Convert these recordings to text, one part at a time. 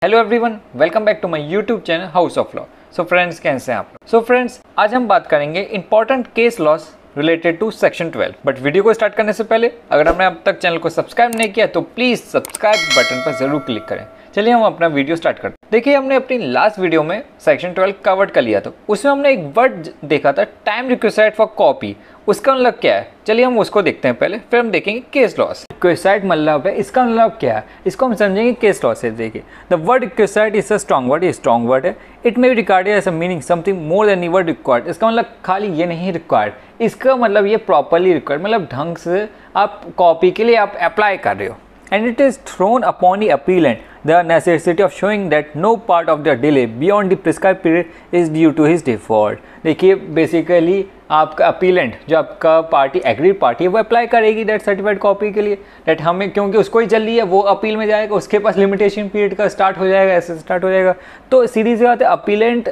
Hello everyone, welcome back to my YouTube channel house of law. So friends, कैसे हैं आप लोग? So friends, आज हम बात करेंगे important case laws related to section 12। But video को स्टार्ट करने से पहले अगर आपने अब तक चैनल को सब्सक्राइब नहीं किया तो प्लीज़ सब्सक्राइब बटन पर जरूर क्लिक करें। चलिए हम अपना वीडियो स्टार्ट करते हैं। देखिए, हमने अपनी लास्ट वीडियो में सेक्शन 12 कवर्ड कर लिया था। उसमें हमने एक वर्ड देखा था, टाइम रिक्विसाइड फॉर कॉपी। उसका मतलब क्या है, चलिए हम उसको देखते हैं पहले, फिर हम देखेंगे केस लॉस। रिक्विसाइड मतलब है, इसका मतलब क्या है, इसको हम समझेंगे केस लॉस से। देखिए, the word requisite is a strong word, ये स्ट्रॉन्ग वर्ड है। It may be regarded as a meaning something more than the word required. इसका मतलब खाली ये नहीं रिक्वायर्ड, इसका मतलब ये प्रॉपरली रिक्वायर्ड, मतलब ढंग से आप कॉपी के लिए आप अप्लाई कर रहे हो। And it is thrown upon the appellant the necessity of showing that no part of the delay beyond the prescribed period is due to his default। देखिए, बेसिकली आपका अपीलेंट, जो आपका पार्टी एग्रीड पार्टी है, वो apply करेगी date certified copy के लिए। Date हमें, क्योंकि उसको ही चल रही है, वो अपील में जाएगा, उसके पास लिमिटेशन पीरियड का स्टार्ट हो जाएगा, ऐसे स्टार्ट हो जाएगा। तो सीधी सी बात है, अपीलेंट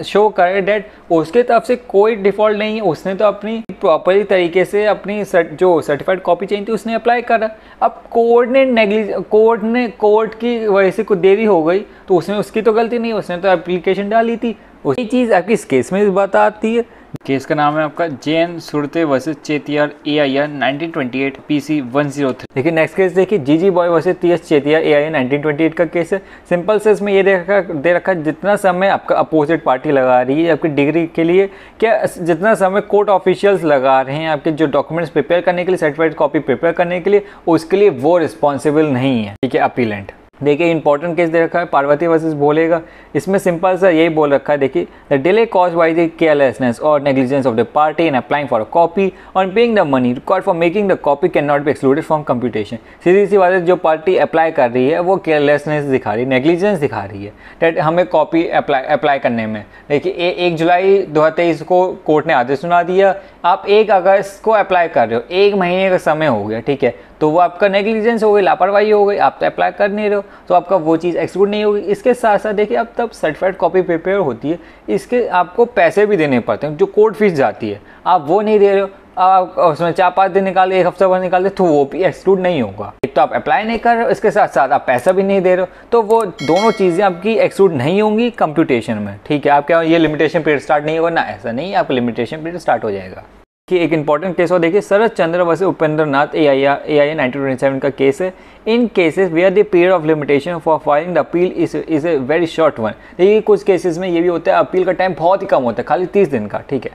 शो करे डेट उसके तरफ से कोई डिफॉल्ट नहीं है, उसने तो अपनी प्रॉपरली तरीके से अपनी जो सर्टिफाइड कॉपी चाहिए थी उसने अप्लाई करा। अब कोर्ट की वजह से कुछ देरी हो गई तो उसमें उसकी तो गलती नहीं, उसने तो एप्लीकेशन डाली थी। वही चीज़ आपकी इस केस में बताती है। केस का नाम है आपका JN Surte versus Chettiar AIR 1928 PC 103। देखिए नेक्स्ट केस देखिए, जीजी बॉय वर्सेस TS चेतियार AIR 1928 का केस है। सिंपल से इसमें ये दे रखा जितना समय आपका अपोजिट पार्टी लगा रही है आपकी डिग्री के लिए, क्या जितना समय कोर्ट ऑफिशियल्स लगा रहे हैं आपके जो डॉक्यूमेंट्स प्रिपेयर करने के लिए, सर्टिफाइड कॉपी प्रिपेयर करने के लिए, उसके लिए वो रिस्पॉन्सिबल नहीं है। ठीक है, अपीलेंट। देखिए, इंपॉर्टेंट केस दे रखा है, पार्वती वर्सेस बोलेगा। इसमें सिंपल सा यही बोल रखा है, देखिए, the delay caused by the carelessness और negligence of the party in applying for a copy on paying the money required for making the copy can not be excluded from computation. सीधी सी बात है, जो पार्टी अप्लाई कर रही है वो केयरलेसनेस दिखा रही है, नेग्लिजेंस दिखा रही है डेट हमें कॉपी अप्लाई करने में। देखिए, 1 जुलाई 2023 को कोर्ट ने आदेश सुना दिया, आप 1 अगस्त को अप्लाई कर रहे हो, 1 महीने का समय हो गया। ठीक है, तो वो आपका नेग्लिजेंस हो गई, लापरवाही हो गई, आप तो अप्लाई कर नहीं रहे हो, तो आपका वो चीज़ एक्सक्लूड नहीं होगी। इसके साथ साथ देखिए, अब तब सर्टिफाइड कॉपी प्रिपेयर होती है, इसके आपको पैसे भी देने पड़ते हैं, जो कोर्ट फीस जाती है, आप वो नहीं दे रहे हो, आप उसमें 4-5 दिन निकाल दे, 1 हफ्ता भर निकाल दे, तो वो भी एक्सक्लूड नहीं होगा। एक तो आप अप्लाई नहीं कर रहे हो, इसके साथ साथ आप पैसा भी नहीं दे रहे हो, तो वो दोनों चीज़ें आपकी एक्सक्लूड नहीं होंगी कंप्यूटेशन में। ठीक है, आपका ये लिमिटेशन पीरियड स्टार्ट नहीं होगा ना, ऐसा नहीं है, आपका लिमिटेशन पीरियड स्टार्ट हो जाएगा। कि एक इंपॉर्टेंट केस हो, देखिए, शरद चंद्र वर्सेस उपेंद्र नाथ AIR 1927 का केस है। In cases where the period of limitation for filing the appeal is a very short one. देखिए, कुछ केसेस में ये भी होता है, अपील का टाइम बहुत ही कम होता है, खाली 30 दिन का। ठीक है,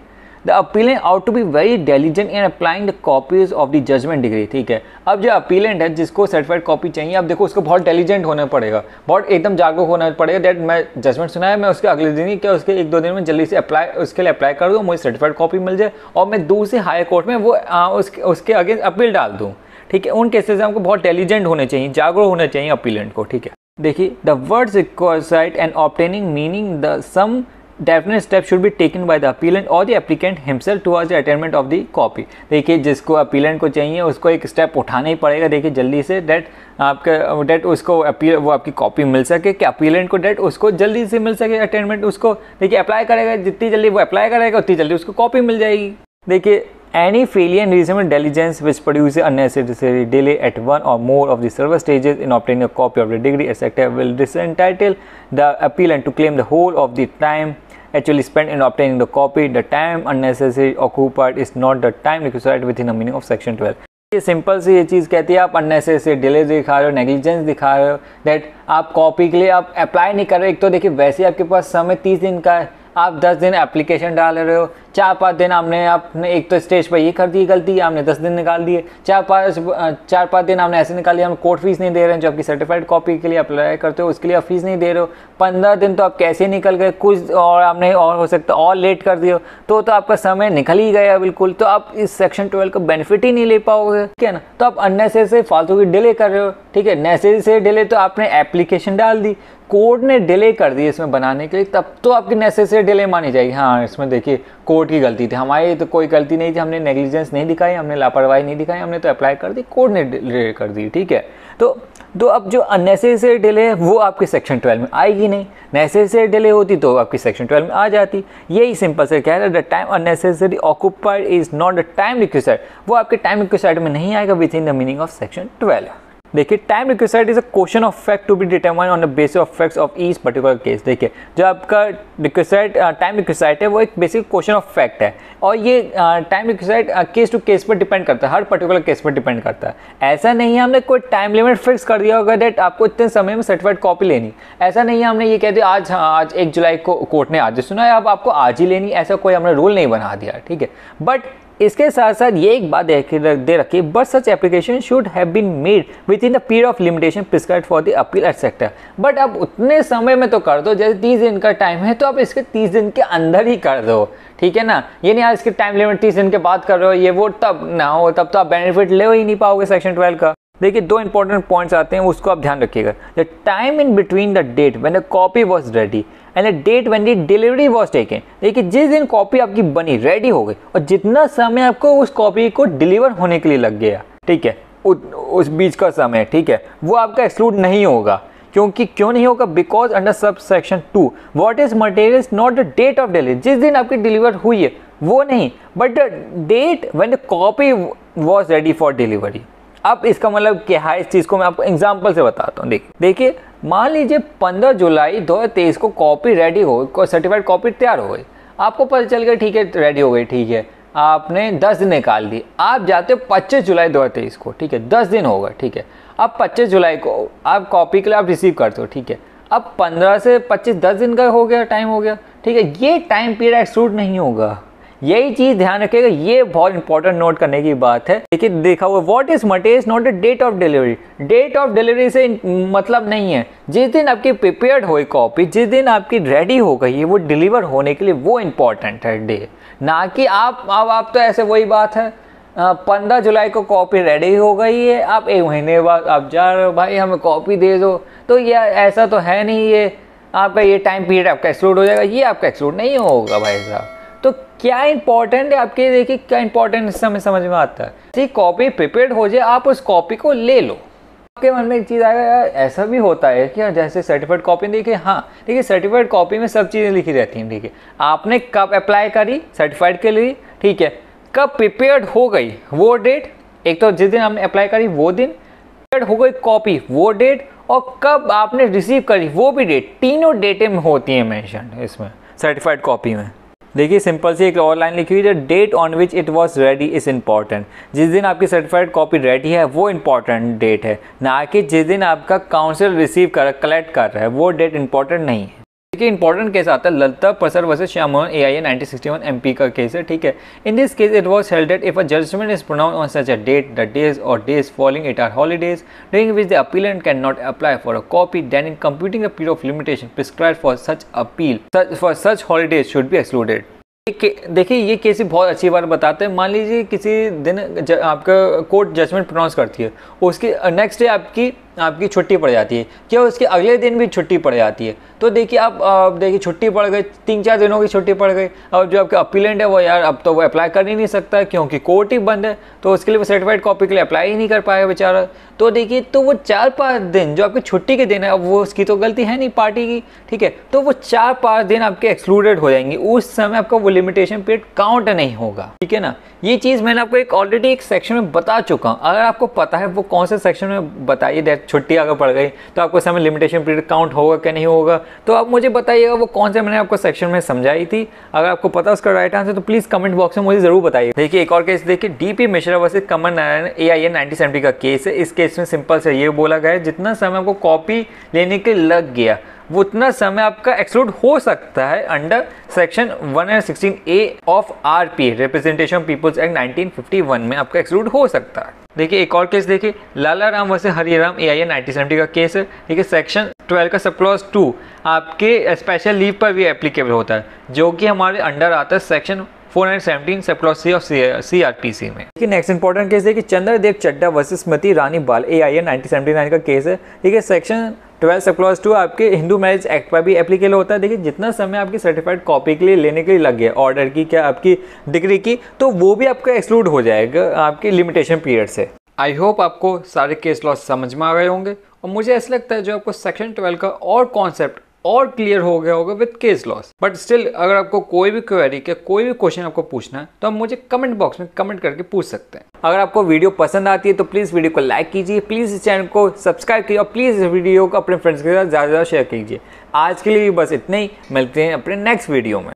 the appellant ought to be very diligent in applying the copies of the judgment decree. ठीक है, अब जो अपीलेंट है जिसको सर्टिफाइड कॉपी चाहिए, अब देखो उसको बहुत डिलिजेंट होना पड़ेगा, बहुत एकदम जागरूक होना पड़ेगा। डेट मैं जजमेंट सुना है, मैं उसके अगले दिन ही क्या उसके 1-2 दिन में जल्दी से उसके लिए अप्लाई कर दूँ, मुझे सर्टिफाइड कॉपी मिल जाए और मैं दूर से हायर कोर्ट में वो उसके अगेंस्ट अपील डाल दूँ। ठीक है, उन केसेस में हमको बहुत डिलिजेंट होने चाहिए, जागरूक होना चाहिए अपीलेंट को। ठीक है, देखिए, the words required and obtaining meaning the some definite step should be taken by the appellant or the applicant himself towards the attainment of the copy। देखिए, जिसको अपीलेंट को चाहिए उसको एक स्टेप उठाना ही पड़ेगा, देखिए, जल्दी से डेट आपका डेट उसको वो आपकी कॉपी मिल सके, कि अपीलेंट को डेट उसको जल्दी से मिल सके अटेनमेंट। उसको देखिए अप्लाई करेगा, जितनी जल्दी वो अप्लाई करेगा उतनी जल्दी उसको कॉपी मिल जाएगी। देखिए, any failure in reasonable diligence which produces unnecessary delay at one or more of the several stages in obtaining a copy of the degree etc. will disentitle the appellant to claim the whole of the time actually spent in obtaining the copy. The time unnecessary occupied is not the time required within the meaning of section 12। ये simple सी ये चीज़ कहती है, आप unnecessary delay दिखा रहे हो, negligence दिखा रहे हो, दैट आप कॉपी के लिए आप अप्लाई नहीं कर रहे हो। एक तो देखिए, वैसे आपके पास समय 30 दिन का है, आप 10 दिन एप्लीकेशन डाल रहे हो, 4-5 दिन आपने एक तो स्टेज पर ये कर दी गलती, आपने 10 दिन निकाल दिए, 4-5 दिन आपने ऐसे निकाल दिया, हम कोर्ट फीस नहीं दे रहे हैं, जो आपकी सर्टिफाइड कॉपी के लिए अप्लाई करते हो उसके लिए आप फीस नहीं दे रहे हो, 15 दिन तो आप कैसे निकल गए, कुछ और आपने और हो सकता और लेट कर दिया, तो आपका समय निकल ही गया बिल्कुल, तो आप इस सेक्शन 12 का बेनिफिट ही नहीं ले पाओगे। ठीक है ना, तो आप अननेसेसरी फालतू की डिले कर रहे हो। ठीक है, नेसेसरी डिले तो आपने एप्लीकेशन डाल दी, कोर्ट ने डिले कर दी इसमें बनाने के लिए, तब तो आपकी नेसेसरी डिले मानी जाएगी। हाँ, इसमें देखिए कोर्ट की गलती थी, हमारी तो कोई गलती नहीं थी, हमने नेग्लिजेंस नहीं दिखाई, हमने लापरवाही नहीं दिखाई, हमने तो अप्लाई कर दी, कोर्ट ने डिले कर दी। ठीक है, तो अब जो अननेसेसरी डिले है वो आपके सेक्शन 12 में आएगी नहीं, नेसेसरी डिले होती तो आपकी सेक्शन 12 में आ जाती। यही सिंपल से कह रहा है, the time unnecessary occupied is not the time required, वो आपके टाइम रिक्वायर्ड में नहीं आएगा within the meaning of section 12। देखिए time requisite is a question of fact to be determine on the basis of facts of each particular case. देखिए जो आपका requisite time requisite है वो एक बेसिक क्वेश्चन ऑफ फैक्ट है और ये time requisite case to case पर डिपेंड करता है, हर पर्टिकुलर केस पर डिपेंड करता है। ऐसा नहीं है हमने कोई टाइम लिमिट फिक्स कर दिया होगा दैट आपको इतने समय में सर्टिफाइड कॉपी लेनी, ऐसा नहीं है हमने ये कह दिया आज 1 जुलाई को कोर्ट ने आदेश सुना है अब आपको आज ही लेनी, ऐसा कोई हमने रूल नहीं बना दिया, ठीक है। बट इसके साथ साथ ये एक बात दे रखी, but such application should have been made within the period of limitation prescribed for the appeal etcetera. But अब उतने समय में तो कर दो, जैसे 30 दिन का टाइम है तो आप इसके 30 दिन के अंदर ही कर दो, ठीक है ना। ये नहीं आज इसके टाइम लिमिट 30 दिन के बाद कर रहे हो, ये वो तब ना हो, तब तो आप बेनिफिट ले ही नहीं पाओगे सेक्शन 12 का। देखिए 2 इंपॉर्टेंट पॉइंट्स आते हैं, उसको आप ध्यान रखिएगा। The time in between the date when the copy was ready and the date when the delivery was taken. देखिए जिस दिन कॉपी आपकी बनी रेडी हो गई और जितना समय आपको उस कॉपी को डिलीवर होने के लिए लग गया, ठीक है, उस बीच का समय, ठीक है, वो आपका एक्सक्लूड नहीं होगा। क्यों नहीं होगा? Because under sub section 2 what is material is not the date of delivery. जिस दिन आपकी डिलीवर हुई है वो नहीं, but the date when the copy was ready for delivery. अब इसका मतलब क्या है, इस चीज़ को मैं आपको एग्जांपल से बताता हूँ। देखिए मान लीजिए 15 जुलाई 2023 को कॉपी रेडी हो, सर्टिफाइड कॉपी तैयार हो गई, आपको पता चल गया ठीक है रेडी हो गई, ठीक है, आपने 10 दिन निकाल दी, आप जाते हो 25 जुलाई 2023 को, ठीक है, 10 दिन हो गए, ठीक है। अब 25 जुलाई को आप कॉपी के लिए आप रिसीव करते हो, ठीक है। अब 15 से 25 10 दिन का हो गया, टाइम हो गया, ठीक है, ये टाइम पीरियड एक्सक्लूड नहीं होगा। यही चीज ध्यान रखिएगा, ये बहुत इंपॉर्टेंट नोट करने की बात है। देखिए देखा हुआ what is material not the date of delivery. Date of delivery से मतलब नहीं है, जिस दिन आपकी प्रिपेयर्ड हुई कॉपी, जिस दिन आपकी रेडी हो गई है वो डिलीवर होने के लिए, वो इंपॉर्टेंट है डे, ना कि आप तो ऐसे वही बात है 15 जुलाई को कॉपी रेडी हो गई है, आप 1 महीने बाद आप जा रहे हो भाई हमें कॉपी दे दो, तो ये ऐसा तो है नहीं, ये आपका ये टाइम पीरियड आपका एक्सक्लूड हो जाएगा, ये आपका एक्सक्लूड नहीं होगा भाई साहब। तो क्या इंपॉर्टेंट है आपके, देखिए क्या इंपॉर्टेंट इस समय समझ में आता है। जी कॉपी प्रिपेयर्ड हो जाए, आप उस कॉपी को ले लो। आपके मन में एक चीज़ आएगा यार ऐसा भी होता है क्या, जैसे सर्टिफाइड कॉपी, देखिए हाँ देखिए सर्टिफाइड कॉपी में सब चीज़ें लिखी रहती हैं, ठीक है। आपने कब अप्लाई करी सर्टिफाइड के लिए, ठीक है, कब प्रिपेयर्ड हो गई वो डेट, एक तो जिस दिन आपने अप्लाई करी वो दिन, प्रिपेयर्ड हो गई कॉपी वो डेट, और कब आपने रिसीव करी वो भी डेट, तीनों डेटें होती हैं मेंशन इसमें सर्टिफाइड कॉपी में। देखिए सिंपल सी एक और लाइन लिखी हुई है, date on which it was ready is important. जिस दिन आपकी सर्टिफाइड कॉपी रेडी है वो इंपॉर्टेंट डेट है, ना कि जिस दिन आपका काउंसिल रिसीव कलेक्ट कर रहा है वो डेट इंपॉर्टेंट नहीं है। देखिए इंपॉर्टेंट केस आता है Lalita Prasad versus Shyam Mohan AIA 1961 MP का केस है, ठीक है। In this case it was held that if a judgement is pronounced on such a date the days और days following it are holidays during which the appellant can not apply for a copy, then in computing the period of limitation prescribed for such appeal for such holidays should be excluded. देखिए ये case बहुत अच्छी बात बताते हैं। मान लीजिए किसी दिन आपका कोर्ट जजमेंट प्रोनाउंस करती है, उसके नेक्स्ट डे आपकी छुट्टी पड़ जाती है, क्या उसके अगले दिन भी छुट्टी पड़ जाती है, तो देखिए आप देखिए छुट्टी पड़ गई, 3-4 दिनों की छुट्टी पड़ गई, और जो आपका अपीलेंट है वो यार अब तो वो अप्लाई कर ही नहीं सकता क्योंकि कोर्ट ही बंद है, तो उसके लिए वो सर्टिफाइड कॉपी के लिए अप्लाई ही नहीं कर पाएगा बेचारा। तो देखिए तो वो 4-5 दिन जो आपकी छुट्टी के दिन है, अब वो उसकी तो गलती है नहीं पार्टी की, ठीक है, तो वो 4-5 दिन आपके एक्सक्लूडेड हो जाएंगे, उस समय आपका वो लिमिटेशन पीरियड काउंट नहीं होगा, ठीक है ना। ये चीज़ मैंने आपको ऑलरेडी एक सेक्शन में बता चुका हूँ, अगर आपको पता है वो कौन से सेक्शन में बताइए, छुट्टी अगर पड़ गई तो आपको समय लिमिटेशन पीरियड काउंट होगा क्या नहीं होगा, तो आप मुझे बताइएगा वो कौन से मैंने आपको सेक्शन में समझाई थी। अगर आपको पता उसका राइट आंसर तो प्लीज़ कमेंट बॉक्स में मुझे जरूर बताइए। देखिए एक और केस देखिए, DP Mishra versus Kamal Narayan AIA 1970 का केस है। इस केस में सिंपल से ये बोला गया है जितना समय आपको कॉपी लेने के लग गया वो उतना समय आपका एक्सक्लूड हो सकता है under section 116A of RP representation people's act 1951 में आपका एक्सक्लूड हो सकता है। देखिए एक और केस देखिए, लाला राम वर्सेस हरिराम AIA 1970 का केस है, ठीक है। सेक्शन 12 का सब क्लॉज 2 आपके स्पेशल लीव पर भी एप्लीकेबल होता है, जो कि हमारे अंडर आता है section 417 sub clause C of CRPC में। देखिए नेक्स्ट इंपॉर्टेंट केस है कि चंद्रदेव चड्डा वर्सेस स्मृति रानी बाल AIA 1979 का केस है, ठीक है। सेक्शन 12 सब क्लॉज 2 आपके हिंदू मैरिज एक्ट पर भी एप्लीकेबल होता है। देखिए जितना समय आपकी सर्टिफाइड कॉपी के लिए लेने के लिए लग गया ऑर्डर की क्या आपकी डिग्री की, तो वो भी आपका एक्सक्लूड हो जाएगा आपके लिमिटेशन पीरियड से। आई होप आपको सारे केस लॉ समझ में आ गए होंगे, और मुझे ऐसा लगता है जो आपको सेक्शन 12 का और कॉन्सेप्ट और क्लियर हो गया होगा with case laws. But still अगर आपको कोई भी क्वेरी या कोई भी क्वेश्चन आपको पूछना है तो आप मुझे कमेंट बॉक्स में कमेंट करके पूछ सकते हैं। अगर आपको वीडियो पसंद आती है तो प्लीज़ वीडियो को लाइक कीजिए, प्लीज़ इस चैनल को सब्सक्राइब कीजिए और प्लीज़ इस वीडियो को अपने फ्रेंड्स के साथ ज़्यादा शेयर कीजिए। आज के लिए बस इतना ही, मिलते हैं अपने नेक्स्ट वीडियो में।